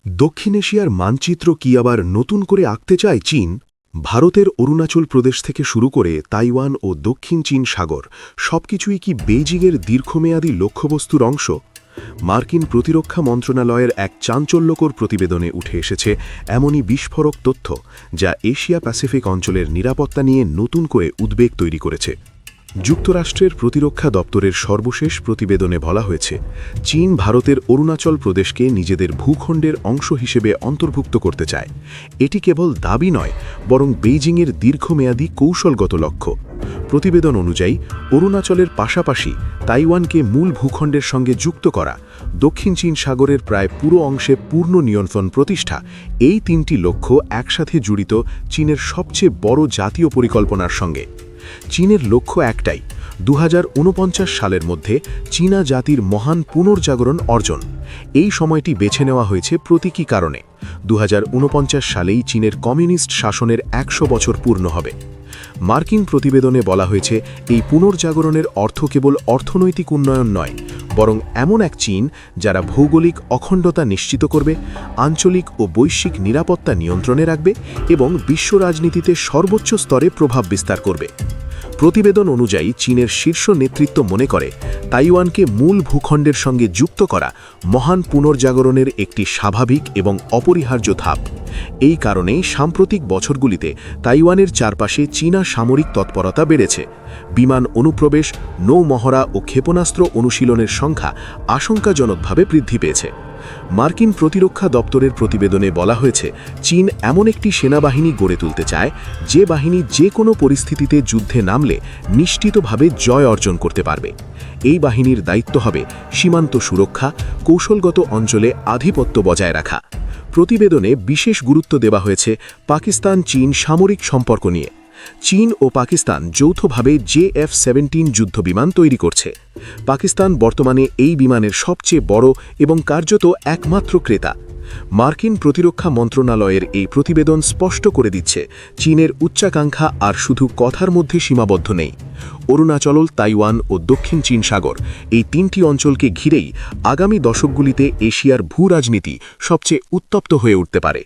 দক্ষিণ এশিয়ার মানচিত্র কি আবার নতুন করে আঁকতে চায় চীন? ভারতের অরুণাচল প্রদেশ থেকে শুরু করে তাইওয়ান ও দক্ষিণ চীন সাগর সবকিছুই কি বেইজিংয়ের দীর্ঘমেয়াদী লক্ষ্যবস্তুর অংশ? মার্কিন প্রতিরক্ষা মন্ত্রণালয়ের এক চাঞ্চল্যকর প্রতিবেদনে উঠে এসেছে এমনই বিস্ফোরক তথ্য, যা এশিয়া প্যাসিফিক অঞ্চলের নিরাপত্তা নিয়ে নতুন করে উদ্বেগ তৈরি করেছে। যুক্তরাষ্ট্রের প্রতিরক্ষা দপ্তরের সর্বশেষ প্রতিবেদনে বলা হয়েছে, চীন ভারতের অরুণাচল প্রদেশকে নিজেদের ভূখণ্ডের অংশ হিসেবে অন্তর্ভুক্ত করতে চায়। এটি কেবল দাবি নয়, বরং বেইজিংয়ের দীর্ঘমেয়াদী কৌশলগত লক্ষ্য। প্রতিবেদন অনুযায়ী অরুণাচলের পাশাপাশি তাইওয়ানকে মূল ভূখণ্ডের সঙ্গে যুক্ত করা, দক্ষিণ চীন সাগরের প্রায় পুরো অংশে পূর্ণ নিয়ন্ত্রণ প্রতিষ্ঠা, এই তিনটি লক্ষ্য একসাথে জড়িত চীনের সবচেয়ে বড় জাতীয় পরিকল্পনার সঙ্গে। চীনের লক্ষ্য একটাই, ২০৪৯ সালের মধ্যে চীনা জাতির মহান পুনর্জাগরণ অর্জন। এই সময়টি বেছে নেওয়া হয়েছে প্রতীকী কারণে। ২০৪৯ সালেই চীনের কমিউনিস্ট শাসনের ১০০ বছর পূর্ণ হবে। মার্কিন প্রতিবেদনে বলা হয়েছে, এই পুনর্জাগরণের অর্থ কেবল অর্থনৈতিক উন্নয়ন নয়, বরং এমন এক চীন যারা ভৌগোলিক অখণ্ডতা নিশ্চিত করবে, আঞ্চলিক ও বৈশ্বিক নিরাপত্তা নিয়ন্ত্রণে রাখবে এবং বিশ্ব রাজনীতিতে সর্বোচ্চ স্তরে প্রভাব বিস্তার করবে। প্রতিবেদন অনুযায়ী চীনের শীর্ষ নেতৃত্ব মনে করে, তাইওয়ানকে মূল ভূখণ্ডের সঙ্গে যুক্ত করা মহান পুনর্জাগরণের একটি স্বাভাবিক এবং অপরিহার্য ধাপ। এই কারণেই সাম্প্রতিক বছরগুলিতে তাইওয়ানের চারপাশে চীনা সামরিক তৎপরতা বেড়েছে। বিমান অনুপ্রবেশ, নৌমহড়া ও ক্ষেপণাস্ত্র অনুশীলনের সংখ্যা আশঙ্কাজনকভাবে বৃদ্ধি পেয়েছে। মার্কিন প্রতিরক্ষা দপ্তরের প্রতিবেদনে বলা হয়েছে, চীন এমন একটি সেনাবাহিনী গড়ে তুলতে চায়, যে বাহিনী যে কোনো পরিস্থিতিতে যুদ্ধে নামলে নিশ্চিতভাবে জয় অর্জন করতে পারবে। এই বাহিনীর দায়িত্ব হবে সীমান্ত সুরক্ষা, কৌশলগত অঞ্চলে আধিপত্য বজায় রাখা। প্রতিবেদনে বিশেষ গুরুত্ব দেওয়া হয়েছে পাকিস্তান চীন সামরিক সম্পর্ক নিয়ে। চীন ও পাকিস্তান যৌথভাবে JF-17 যুদ্ধবিমান তৈরি করছে। পাকিস্তান বর্তমানে এই বিমানের সবচেয়ে বড় এবং কার্যত একমাত্র ক্রেতা। মার্কিন প্রতিরক্ষা মন্ত্রণালয়ের এই প্রতিবেদন স্পষ্ট করে দিচ্ছে, চীনের উচ্চাকাঙ্ক্ষা আর শুধু কথার মধ্যে সীমাবদ্ধ নেই। অরুণাচল, তাইওয়ান ও দক্ষিণ চীন সাগর, এই তিনটি অঞ্চলকে ঘিরেই আগামী দশকগুলিতে এশিয়ার ভূ রাজনীতি সবচেয়ে উত্তপ্ত হয়ে উঠতে পারে।